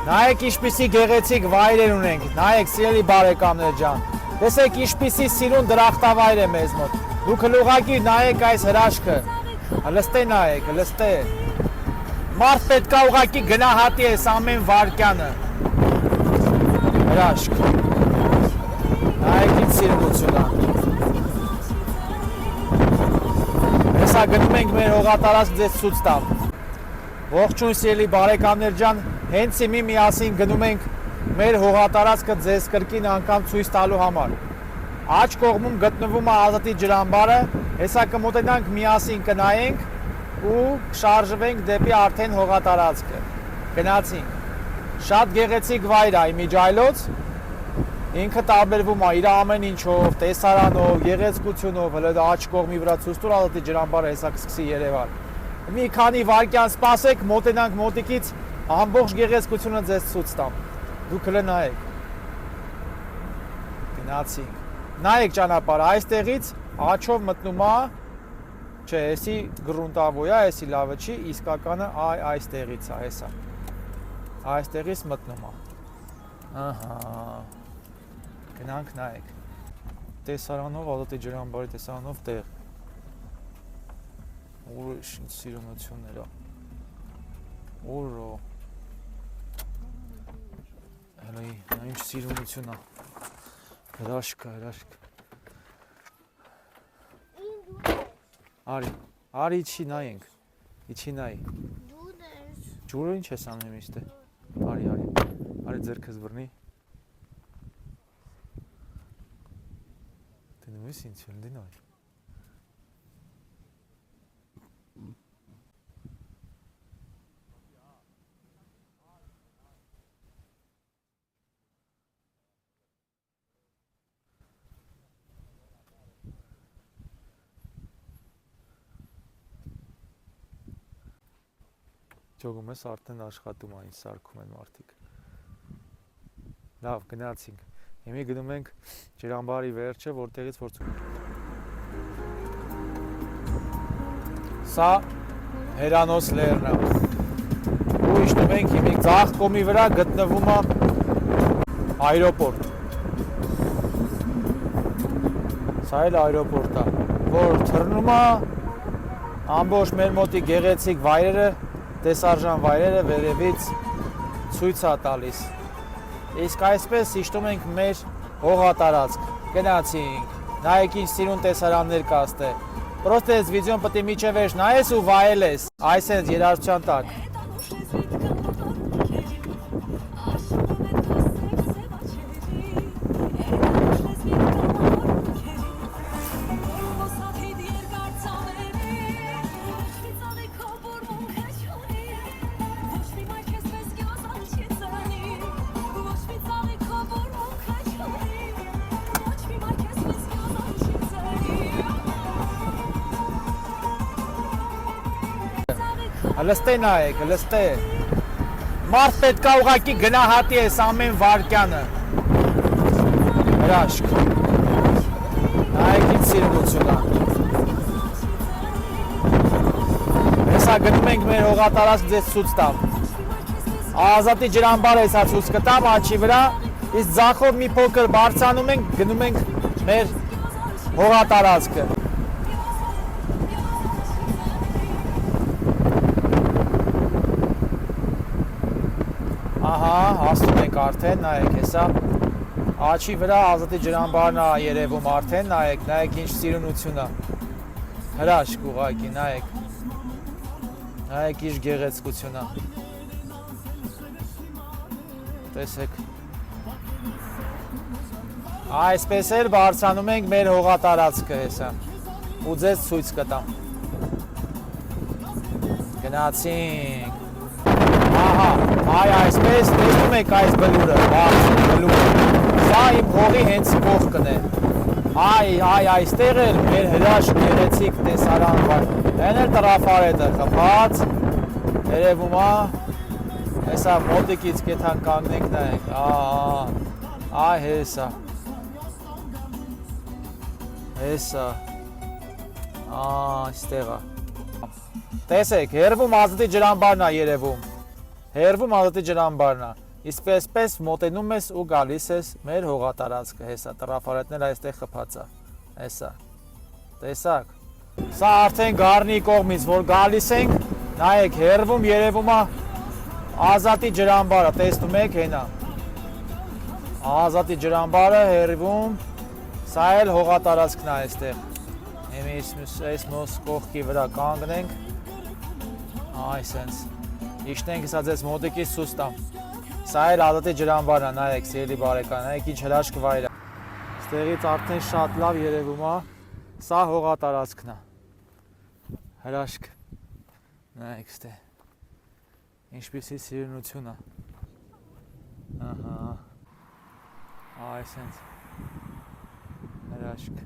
Նայեք ինչպիսի գեղեցիկ վայրեր ունենք, նայեք սիրելի բարեկամներ ջան, տեսեք ինչպիսի սիրուն դրախտավայր է մեզ մոտ, դուք ուղղակի նայեք այս հրաշքը, լստե նայեք, լստե, մարդ պետք է ուղղակի գնահատի այս ամեն վայրկյանը, հրաշք, նայեք ինչ սիրունությունա, հեսա գնում ենք մեր հողատարածք ձեզ ցույց տամ, ողջույն սիրելի բարեկամներ ջան, հենց հիմի միասին գնում ենք մեր հողատարածքը ձեզ կրկին անգամ ցույց տալու համար։ Աջ կողմում գտնվում է Ազատի ջրամբարը, հեսա կմոտենանք միասին կնայենք ու կշարժվենք դեպի արդեն հողատարածքը։ Գնացինք։ Շատ գեղեցիկ վայր է իմիջայլոց, ինքը տարբերվում է իր ամեն ինչով, տեսարանով, գեղեցկությունով, հələ աջ կողմի վրա ցույց տուր Ազատի ջրամբարը հեսա կսկսի երևալ։ Մի քանի վայրկյան սպասեք, մոտենանք մոտիկից ամբողջ գեղեցկությունը ձեզ ցույց տամ։ Դուք հələ նայեք։ Գնացինք։ Նայեք ճանապարհը, այստեղից աչով մտնում է, չէ, էսի գրունտավոյ է, էսի լավը չի, իսկականը այստեղից է, հեսա։ Այստեղից մտնում է։ Ահա։ Գնանք նայեք։ Տեսարանով, Ազատի ջրամբարի տեսարանով տեղ։ Ուրիշ ինչ սիրունություններ է։ Օրո։ Հələ ինչ սիրունություն է։ Հրաշք, հրաշք։ Արի իջի նայենք։ Իջի նայի։ Ջուրը ինչ ես անում իստե։ Արի ձեռքս բռնի։ Դնում ես ինչ են դինայ։ Ճոգում ես արդեն աշխատում այն սարքում են մարդիկ։ Լավ, գնացինք։ Հիմի գնում ենք ջրամբարի վերջը, որտեղից որ Սա Հերանոս լեռն է։ Ու իջնում ենք հիմի ձախ կողմի վրա գտնվում է այրոպորտ։ Սա էլ այրոպորտ է, որ թռնում է ամբողջ մեր մոտի գեղեցիկ վայրերը տեսարժան վայրերը վերևից ցույց է տալիս։ Իսկ այսպես իջնում ենք մեր հողատարածք։ Գնացինք։ Նայեք ինչ սիրուն տեսարաններ կա ստե։ Պրոստե այս վիդեոն պետք է միջև էջ նայես ու վայելես։ Այս են երաժշտության տակ։ Լստե նայեք, լստե։ Մարդ պետք է ուղղակի գնահատի այս ամեն վայրկյանը։ Հրաշք։ Նայեք ինչ սիրունություն է։ Հեսա գնում ենք մեր հողատարածք ձեզ ցույց տամ։ Ազատի ջրամբարը հեսա ցույց կտամ աչի վրա, իսկ ձախով մի փոքր բարձրանում ենք, գնում ենք մեր հողատարածքը։ Ահա, հասնում ենք արդեն, նայեք հեսա, աչի վրա Ազատի ջրամբարն է երևում արդեն, նայեք ինչ սիրունություն է, հրաշք ուղղակի, նայեք ինչ գեղեցկություն է, տեսեք, այսպես էլ բարձրանում ենք մեր հողատարածքը հեսա, ու ձեզ ցույց կտամ, գնացինք, ահա, այսպես տեսնում եք այս բլուրը, սա իմ հողի հենց կողքն է, այստեղ էլ մեր հրաշք գեղեցիկ տեսարան վայր, են էլ տրաֆարետը խփած, երևում է, հեսա մոտիկից կեթան կանգնենք նայենք, հեսա, այստեղ է, տեսեք, հերվում Ազատի ջրամբարն է երևում, Հերվում Ազատի ջրամբարն է, Իսկ պես մոտենում ես ու գալիս ես մեր հողատարածքը, հեսա տրաֆարետները այստեղ խփած է, հեսա, տեսակ, սա արդեն Գառնի կողմից, որ գալիս ենք, նայեք, հեռվում երևում է Ազատի ջրամբարը, տեսնում եք, հենա, Ազատի ջրամբարը հեռվում, սա էլ հողատարածքն է այստեղ, այս մոս կողքի վրա կանգնենք, այսենց, իշտենք սա ձեզ մոտիկից սուս տամ, սա էլ Ազատի ջրամբարն է, նայեք, սիրելի բարեկան, նայեք ինչ հրաշք վայր է, ստեղից արդեն շատ լավ երևում է, սա հողատարածքն է, հրաշք, նայեք ստեղ, ինչպիսի սիրունություն է, ահա, այսենց, հրաշք,